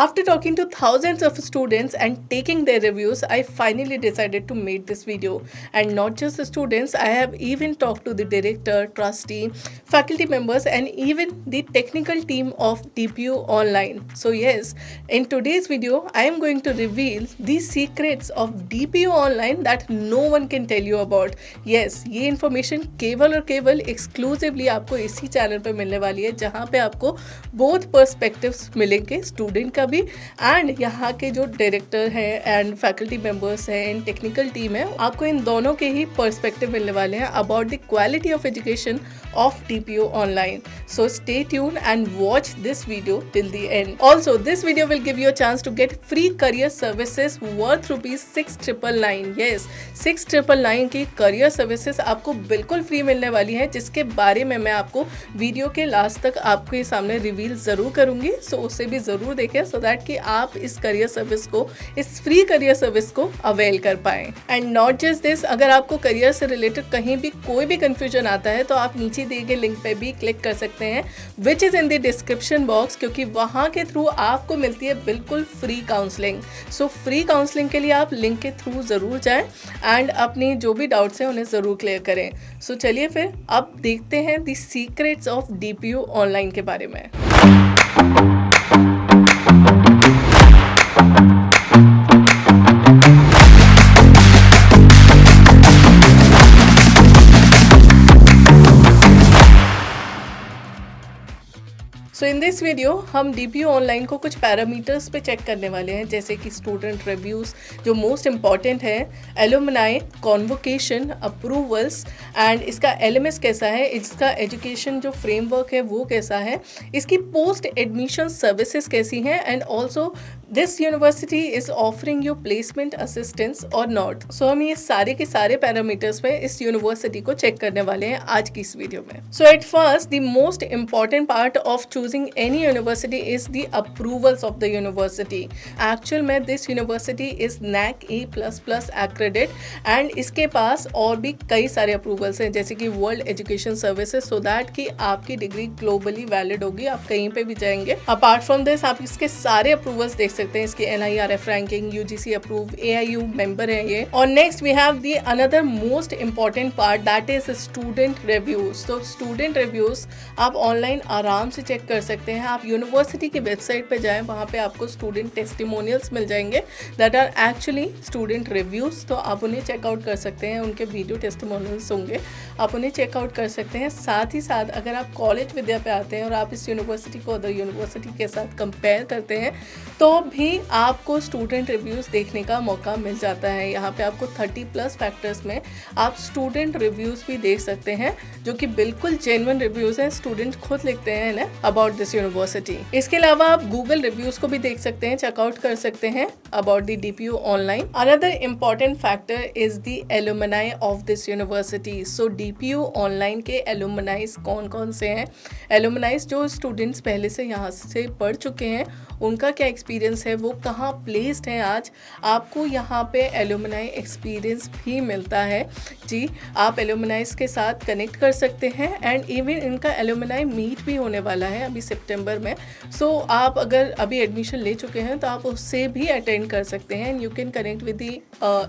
After talking to thousands of students and taking their reviews, I finally decided to make this video. And not just the students, I have even talked to the director, trustee, faculty members, and even the technical team of DPU Online. So yes, in today's video, I am going to reveal the secrets of DPU Online that no one can tell you about. Yes, ये information केवल और केवल exclusively आपको इसी channel पे मिलने वाली है, जहाँ पे आपको both perspectives मिलेंगे, स्टूडेंट का भी एंड यहाँ के जो डायरेक्टर हैं एंड फैकल्टी मेंबर्स हैं एंड टेक्निकल टीम है, आपको इन दोनों के ही पर्सपेक्टिव मिलने वाले हैं about the quality of education of DPU Online. So stay tuned and watch this video till the end. Also, this video will give you a chance to get free career services worth ₹6,999. Yes, 6,999 की career services आपको बिल्कुल free मिलने वाली है, जिसके बारे में मैं आपको वीडियो के लास्ट तक आपके सामने रिवील ज़रूर करूँगी. सो उसे भी ज़रूर देखें सो दैट कि आप इस करियर सर्विस को, इस फ्री करियर सर्विस को अवेल कर पाएँ. एंड नॉट जस्ट दिस, अगर आपको करियर से रिलेटेड कहीं भी कोई भी कन्फ्यूजन आता है तो आप नीचे दिए गए लिंक पे भी क्लिक कर सकते हैं, which is in the description box, क्योंकि वहाँ के थ्रू आपको मिलती है बिल्कुल free counselling. So free counselling के लिए आप लिंक के थ्रू ज़रूर जाएं एंड अपनी जो भी डाउट्स हैं उन्हें ज़रूर क्लियर करें. सो चलिए फिर अब देखते हैं the secrets of DPU online के बारे में. सो इन दिस वीडियो हम DPU ऑनलाइन को कुछ पैरामीटर्स पे चेक करने वाले हैं, जैसे कि स्टूडेंट रिव्यूज़ जो मोस्ट इम्पॉर्टेंट है, एलुमनाई, कॉन्वोकेशन, अप्रूवल्स एंड इसका LMS कैसा है, इसका एजुकेशन जो फ्रेमवर्क है वो कैसा है, इसकी पोस्ट एडमिशन सर्विसेज कैसी हैं and also this university is offering you placement assistance और नॉट. सो हम ये सारे के सारे पैरामीटर्स में इस यूनिवर्सिटी को चेक करने वाले हैं आज की इस वीडियो में. So at first the most important part of choosing any university is the approvals of the university. Actual में this university is NAC A++ accredit and इसके पास और भी कई सारे अप्रूवल्स हैं, जैसे कि world education services, so that कि आपकी डिग्री ग्लोबली वैलिड होगी, आप कहीं पे भी जाएंगे. अपार्ट फ्रॉम दिस आप इसके सारे अप्रूवल्स देख सकते हैं, इसकी NIRF ranking, UGC approve, AIU member है ये. और next we have the another most important part, that is student reviews. तो स्टूडेंट रिव्यूज आप ऑनलाइन आराम से चेक कर सकते हैं. आप यूनिवर्सिटी की वेबसाइट पे जाएं, वहाँ पे आपको स्टूडेंट टेस्टिमोनियल्स मिल जाएंगे that are actually student reviews. तो आप उन्हें चेकआउट कर सकते हैं, उनके वीडियो टेस्टिमोनियल्स होंगे, आप उन्हें चेकआउट कर सकते हैं. साथ ही साथ अगर आप कॉलेज विद्या पे आते हैं और आप इस यूनिवर्सिटी को अदर यूनिवर्सिटी के साथ कंपेयर करते हैं तो भी आपको स्टूडेंट रिव्यूज़ देखने का मौका मिल जाता है. यहाँ पे आपको 30+ फैक्टर्स में आप स्टूडेंट रिव्यूज़ भी देख सकते हैं, जो कि बिल्कुल जेन्युइन रिव्यूज़ हैं, स्टूडेंट खुद लिखते हैं ना अबाउट दिस यूनिवर्सिटी. इसके अलावा आप गूगल रिव्यूज़ को भी देख सकते हैं, चेकआउट कर सकते हैं about the DPU online. Another important factor is the alumni of this university. So DPU online के एलुमनाइज कौन कौन से हैं, एलुमनाइज जो स्टूडेंट्स पहले से यहाँ से पढ़ चुके हैं, उनका क्या एक्सपीरियंस है, वो कहाँ प्लेस्ड हैं आज, आपको यहाँ पे एलुमनाई एक्सपीरियंस भी मिलता है. जी, आप एलुमनाइज के साथ कनेक्ट कर सकते हैं एंड इवन इनका एलुमनाई मीट भी होने वाला है अभी सितंबर में. सो आप अगर अभी एडमिशन ले चुके हैं तो आप उससे भी अटेंड कर सकते हैं and you can connect with the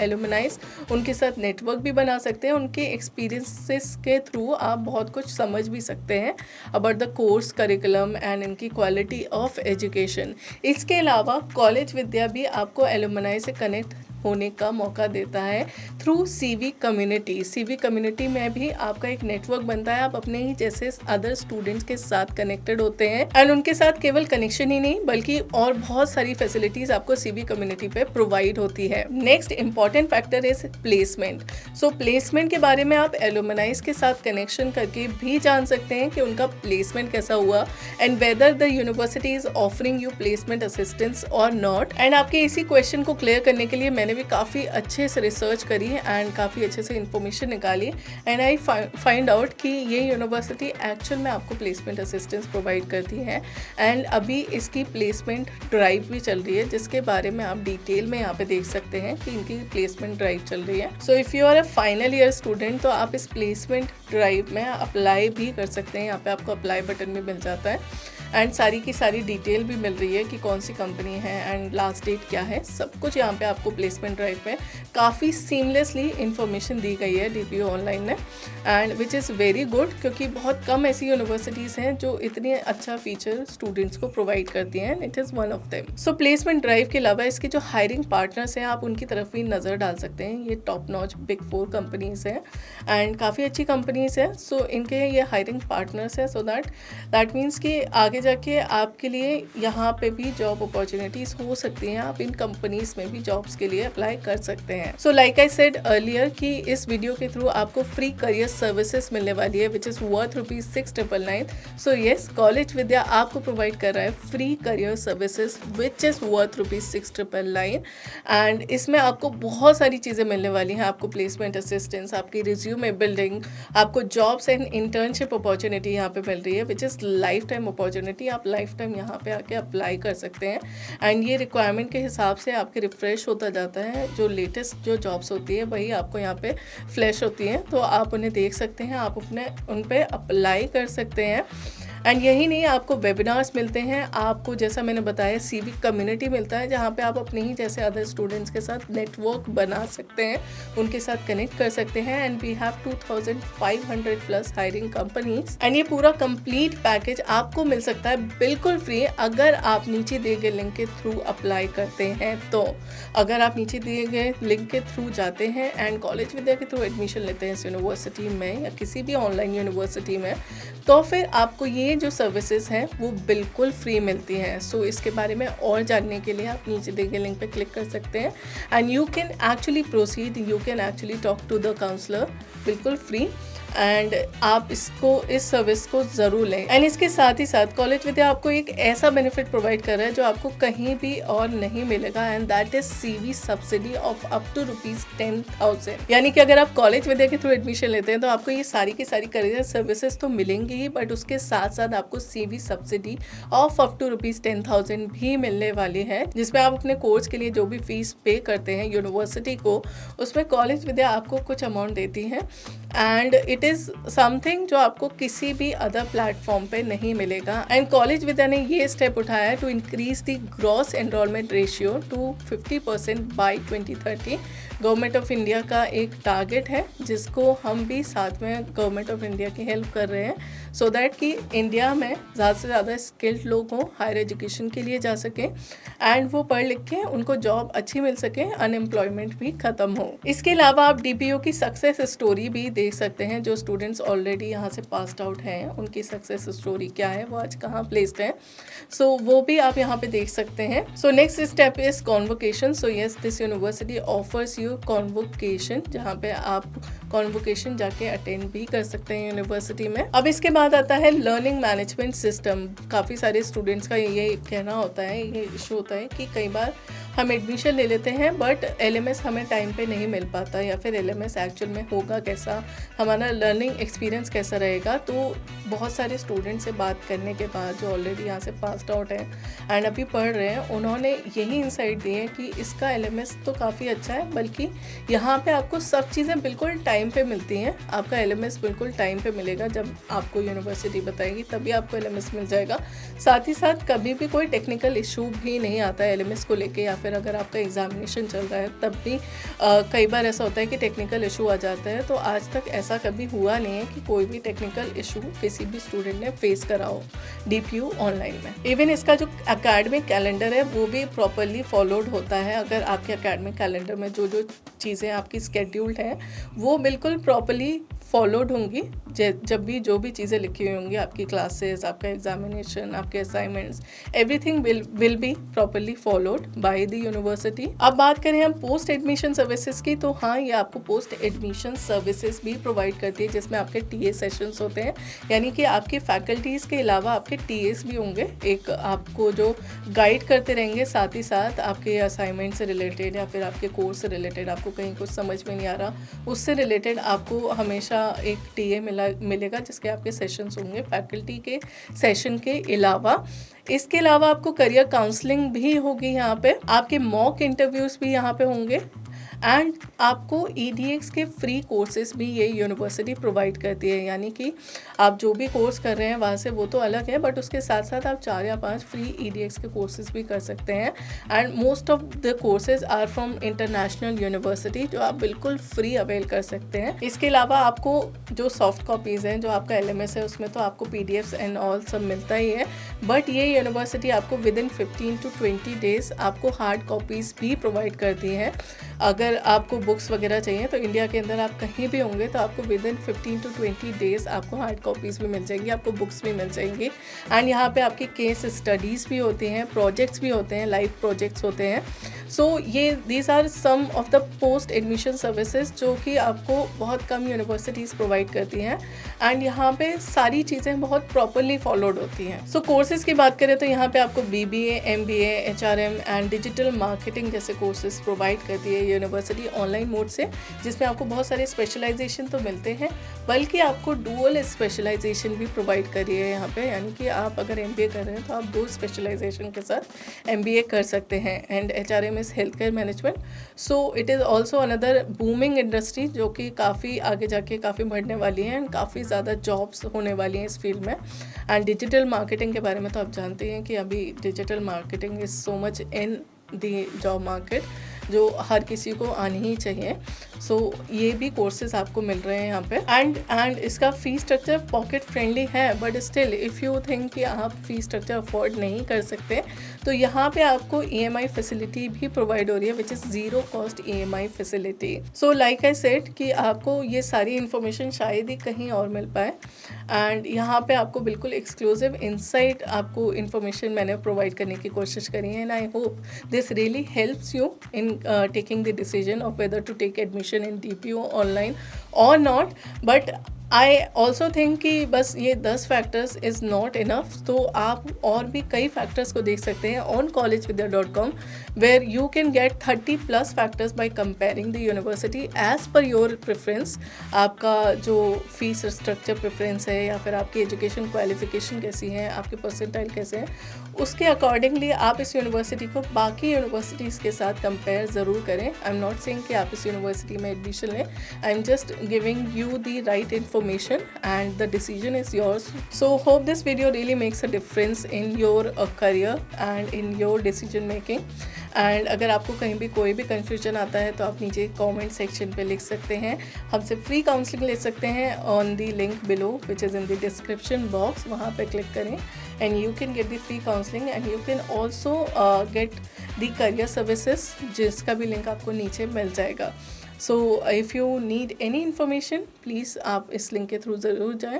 एलुमनाइज, उनके साथ नेटवर्क भी बना सकते हैं. उनके एक्सपीरियंसेस के थ्रू आप बहुत कुछ समझ भी सकते हैं about the course curriculum and इनकी क्वालिटी ऑफ एजुकेशन. इसके अलावा कॉलेज विद्या भी आपको एलुमनाई से कनेक्ट होने का मौका देता है through CV community. CV community में भी आपका एक नेटवर्क बनता है, आप अपने ही जैसे अदर स्टूडेंट्स के साथ कनेक्टेड होते हैं एंड उनके साथ केवल कनेक्शन ही नहीं बल्कि और बहुत सारी फैसिलिटीज आपको CV कम्युनिटी पे प्रोवाइड होती है. Next important factor is placement. So placement के बारे में आप एलुमनाइज के साथ कनेक्शन करके भी जान सकते हैं कि उनका प्लेसमेंट कैसा हुआ and whether the university is offering you placement assistance और नॉट. एंड आपके इसी क्वेश्चन को क्लियर करने के लिए मैंने भी काफ़ी अच्छे से रिसर्च करी एंड काफ़ी अच्छे से इन्फॉर्मेशन निकाली एंड आई फाइंड आउट कि ये यूनिवर्सिटी एक्चुअल में आपको प्लेसमेंट असिस्टेंस प्रोवाइड करती है एंड अभी इसकी प्लेसमेंट ड्राइव भी चल रही है, जिसके बारे में आप डिटेल में यहाँ पे देख सकते हैं कि इनकी प्लेसमेंट ड्राइव चल रही है. So if you are a final year student तो आप इस प्लेसमेंट ड्राइव में अप्लाई भी कर सकते हैं. यहाँ पे आपको अप्लाई बटन भी मिल जाता है एंड सारी की सारी डिटेल भी मिल रही है कि कौन सी कंपनी है एंड लास्ट डेट क्या है, सब कुछ यहाँ पे आपको प्लेसमेंट ड्राइव में काफ़ी सीमलेसली इन्फॉर्मेशन दी गई है DPU ऑनलाइन ने, and which is very good, क्योंकि बहुत कम ऐसी यूनिवर्सिटीज़ हैं जो इतने अच्छा फीचर स्टूडेंट्स को प्रोवाइड करती हैं, it is one of them. So placement drive के अलावा इसके जो हायरिंग पार्टनर्स हैं आप उनकी तरफ भी नज़र डाल सकते हैं। ये टॉप नॉच बिग 4 कंपनीज़ हैं एंड काफ़ी अच्छी कंपनीज़ हैं। सो इनके ये हायरिंग पार्टनर्स हैं, सो दैट मीन्स कि आगे जाके आपके लिए यहाँ पे भी जॉब अपॉर्चुनिटीज़ हो सकती हैं, आप इन कंपनीज़ में भी जॉब्स के लिए अप्लाई कर सकते हैं। So like I said earlier कि इस वीडियो के थ्रू आपको फ्री करियर सर्विसेज मिलने वाली है which is worth ₹6,999। So yes, college Vidya आपको प्रोवाइड कर रहा है free career services which is worth ₹6,999 and इसमें आपको बहुत सारी चीज़ें मिलने वाली हैं। आपको प्लेसमेंट असिस्टेंस, आपकी रिज्यूमे बिल्डिंग, आपको जॉब्स एंड इंटर्नशिप अपॉर्चुनिटी यहाँ पे मिल रही है which is life time opportunity. आप लाइफ टाइम यहाँ पे आके अप्लाई कर सकते हैं एंड ये रिक्वायरमेंट के हिसाब से आपके रिफ्रेश होता जाता है। जो लेटेस्ट जो जॉब्स होती है वही आपको यहाँ पे फ्लैश होती हैं, तो आप उन्हें देख सकते हैं, आप अपने उन पे अप्लाई कर सकते हैं। एंड यही नहीं, आपको वेबिनार्स मिलते हैं, आपको जैसा मैंने बताया सिविक कम्युनिटी मिलता है जहाँ पे आप अपने ही जैसे अदर स्टूडेंट्स के साथ नेटवर्क बना सकते हैं, उनके साथ कनेक्ट कर सकते हैं। And we have 2500 plus hiring companies and ये पूरा कंप्लीट पैकेज आपको मिल सकता है बिल्कुल फ्री अगर आप नीचे दिए गए लिंक के थ्रू अप्लाई करते हैं। तो अगर आप नीचे दिए गए लिंक के थ्रू जाते हैं एंड कॉलेज विद्या के थ्रू एडमिशन लेते हैं इस यूनिवर्सिटी में या किसी भी ऑनलाइन यूनिवर्सिटी में, तो फिर आपको ये जो सर्विसेज हैं वो बिल्कुल फ्री मिलती हैं। सो इसके बारे में और जानने के लिए आप नीचे दिए गए लिंक पे क्लिक कर सकते हैं and you can actually proceed, you can actually talk to the counsellor बिल्कुल फ्री एंड आप इस सर्विस को ज़रूर लें। एंड इसके साथ ही साथ कॉलेज विद्या आपको एक ऐसा बेनिफिट प्रोवाइड कर रहा है जो आपको कहीं भी और नहीं मिलेगा and that is CV subsidy of up to ₹10,000। यानी कि अगर आप कॉलेज विद्या के थ्रू एडमिशन लेते हैं तो आपको ये सारी की सारी करियर सर्विसेज तो मिलेंगी ही, बट उसके साथ साथ आपको CV subsidy of up to ₹10,000 भी मिलने वाली है, जिसमें आप अपने कोर्स के लिए जो भी फीस पे करते हैं यूनिवर्सिटी को, उसमें कॉलेज विद्या आपको कुछ अमाउंट देती है एंड इट इज़ समथिंग जो आपको किसी भी अदर प्लेटफॉर्म पे नहीं मिलेगा। एंड कॉलेज विद्या ने ये स्टेप उठाया to increase the gross enrolment ratio to 50% by 2030। Government of India का एक टारगेट है जिसको हम भी साथ में गवर्नमेंट ऑफ इंडिया की हेल्प कर रहे हैं सो दैट कि इंडिया में ज़्यादा से ज़्यादा स्किल्ड लोग हों, हायर एजुकेशन के लिए जा सकें एंड वो पढ़ लिख के उनको जॉब अच्छी मिल सके, अनएम्प्लॉयमेंट भी ख़त्म हो। इसके अलावा आप DPU की सक्सेस स्टोरी भी देख सकते हैं। जो स्टूडेंट्स ऑलरेडी यहाँ से पास्ड आउट हैं उनकी सक्सेस स्टोरी क्या है, वो आज कहाँ प्लेस्ड है, सो वो भी आप यहाँ पे देख सकते हैं। So next step is convocation. So yes, this university offers you convocation, जहाँ पे आप कॉन्वोकेशन जाके अटेंड भी कर सकते हैं यूनिवर्सिटी में। अब इसके बाद आता है लर्निंग मैनेजमेंट सिस्टम। काफ़ी सारे स्टूडेंट्स का ये कहना होता है, ये इशू होता है कि कई बार हम एडमिशन ले लेते हैं बट LMS हमें टाइम पे नहीं मिल पाता, या फिर LMS एक्चुअल में होगा कैसा, हमारा लर्निंग एक्सपीरियंस कैसा रहेगा। तो बहुत सारे स्टूडेंट से बात करने के बाद जो ऑलरेडी यहाँ से पास्ड आउट हैं एंड अभी पढ़ रहे हैं, उन्होंने यही इंसाइट दी है कि इसका LMS तो काफ़ी अच्छा है, बल्कि यहाँ पे आपको सब चीज़ें बिल्कुल टाइम पे मिलती हैं। आपका LMS बिल्कुल टाइम पे मिलेगा, जब आपको यूनिवर्सिटी बताएगी तभी आपको LMS मिल जाएगा। साथ ही साथ कभी भी कोई टेक्निकल इशू भी नहीं आता है LMS को लेके, या फिर अगर आपका एग्जामिनेशन चल रहा है तब भी कई बार ऐसा होता है कि टेक्निकल इशू आ जाता है। तो आज तक ऐसा कभी हुआ नहीं है कि कोई भी टेक्निकल इशू किसी भी स्टूडेंट ने फेस करा हो DPU ऑनलाइन में। इवन इसका जो एकेडमिक कैलेंडर है वो भी प्रॉपरली फॉलोड होता है। अगर आपके एकेडमिक कैलेंडर में जो जो चीज़ें आपकी स्केड्यूल्ड हैं वो बिल्कुल प्रॉपरली फॉलोड होंगी, जब भी जो भी चीज़ें लिखी हुई होंगी, आपकी क्लासेस, आपका एग्जामिनेशन, आपके assignments, everything will be properly followed by the university. अब बात करें हम पोस्ट एडमिशन सर्विसेज की, तो हाँ, ये आपको पोस्ट एडमिशन सर्विसेज भी प्रोवाइड करती है, जिसमें आपके TA सेशंस होते हैं, यानी कि आपके फैकल्टीज़ के अलावा आपके TAs भी होंगे, एक आपको जो गाइड करते रहेंगे, साथ ही साथ आपके असाइनमेंट से रिलेटेड या फिर आपके कोर्स से रिलेटेड, आपको कहीं कुछ समझ में नहीं आ रहा, उससे रिलेटेड आपको हमेशा एक TA मिलेगा जिसके आपके सेशंस होंगे फैकल्टी के सेशन के अलावा। इसके अलावा आपको करियर काउंसलिंग भी होगी यहाँ पे, आपके मॉक इंटरव्यूज भी यहाँ पे होंगे एंड आपको EDX के फ्री कोर्सेज भी ये यूनिवर्सिटी प्रोवाइड करती है, यानी कि आप जो भी कोर्स कर रहे हैं वहाँ से वो तो अलग है, बट उसके साथ साथ आप 4 या 5 फ्री EDX के कोर्सेज भी कर सकते हैं। And most of the courses are from international university, जो आप बिल्कुल फ्री अवेल कर सकते हैं। इसके अलावा आपको जो सॉफ्ट कॉपीज़ हैं, जो आपका LMS है, उसमें तो आपको PDFs एंड ऑल सब मिलता ही है, बट ये यूनिवर्सिटी आपको विद इन 15 to 20 डेज़ आपको हार्ड कॉपीज़ भी प्रोवाइड करती हैं। अगर आपको बुक्स वगैरह चाहिए तो इंडिया के अंदर आप कहीं भी होंगे तो आपको विद इन 15 to 20 डेज़ आपको हार्ड कॉपीज़ भी मिल जाएंगी, आपको बुक्स भी मिल जाएंगी। एंड यहाँ पे आपकी केस स्टडीज़ भी होती हैं, प्रोजेक्ट्स भी होते हैं, लाइव प्रोजेक्ट्स होते हैं। सो ये these are some of the post admission services जो कि आपको बहुत कम यूनिवर्सिटीज़ प्रोवाइड करती हैं, एंड यहाँ पे सारी चीज़ें बहुत प्रॉपरली फॉलोड होती हैं। सो कोर्सेज़ की बात करें तो यहाँ पे आपको BBA, MBA, HRM and digital marketing जैसे कोर्सेज प्रोवाइड करती है यूनिवर्सिटी ऑनलाइन मोड से, जिसमें आपको बहुत सारे स्पेशलाइजेशन तो मिलते हैं, बल्कि आपको डुअल स्पेशलाइजेशन भी प्रोवाइड कर रही है यहाँ पे, यानी कि आप अगर MBA कर रहे हैं तो आप 2 स्पेशलाइजेशन के साथ MBA कर सकते हैं। And HRM is health care management, so it is also another booming industry जो कि काफ़ी आगे जाके काफ़ी बढ़ने वाली है एंड काफ़ी ज़्यादा जॉब्स होने वाली हैं इस फील्ड में। एंड डिजिटल मार्केटिंग के बारे में तो आप जानते हैं कि अभी digital marketing is so much in the job market, जो हर किसी को आनी ही चाहिए। सो ये भी कोर्सेज आपको मिल रहे हैं यहाँ पे। एंड इसका फ़ी स्ट्रक्चर पॉकेट फ्रेंडली है, but still if you think कि आप फ़ी स्ट्रक्चर अफोर्ड नहीं कर सकते तो यहाँ पे आपको EMI फैसिलिटी भी प्रोवाइड हो रही है, which is zero cost EMI facility. So like I said कि आपको ये सारी इन्फॉर्मेशन शायद ही कहीं और मिल पाए, एंड यहाँ पे आपको बिल्कुल एक्सक्लूसिव इनसाइट आपको इन्फॉर्मेशन मैंने प्रोवाइड करने की कोशिश करी है। And I hope this really helps you in taking the decision of whether to take admission in DPO online or not. But I also think कि बस ये 10 फैक्टर्स इज़ नॉट इनफ, तो आप और भी कई फैक्टर्स को देख सकते हैं on collegevidya.com, where you can get 30+ factors by comparing the university as per your preference. आपका जो फीस स्ट्रक्चर प्रेफरेंस है, या फिर आपकी एजुकेशन क्वालिफिकेशन कैसी है, आपके परसेंटाइल कैसे हैं, उसके अकॉर्डिंगली आप इस यूनिवर्सिटी को बाकी यूनिवर्सिटीज़ के साथ कंपेयर ज़रूर करें। आई एम नॉट सेइंग कि आप इस यूनिवर्सिटी में एडमिशन लें, I am just giving you the right information and the decision is yours. So hope this video really makes a difference in your career and in your decision making. And अगर आपको कहीं भी कोई भी confusion आता है तो आप नीचे कमेंट सेक्शन पे लिख सकते हैं, हमसे फ्री काउंसलिंग ले सकते हैं on the link below which is in the description box. वहाँ पे क्लिक करें and you can get the free counselling and you can also get the career services, जिसका भी लिंक आपको नीचे मिल जाएगा। सो if you need any information please आप इस लिंक के थ्रू ज़रूर जाएं।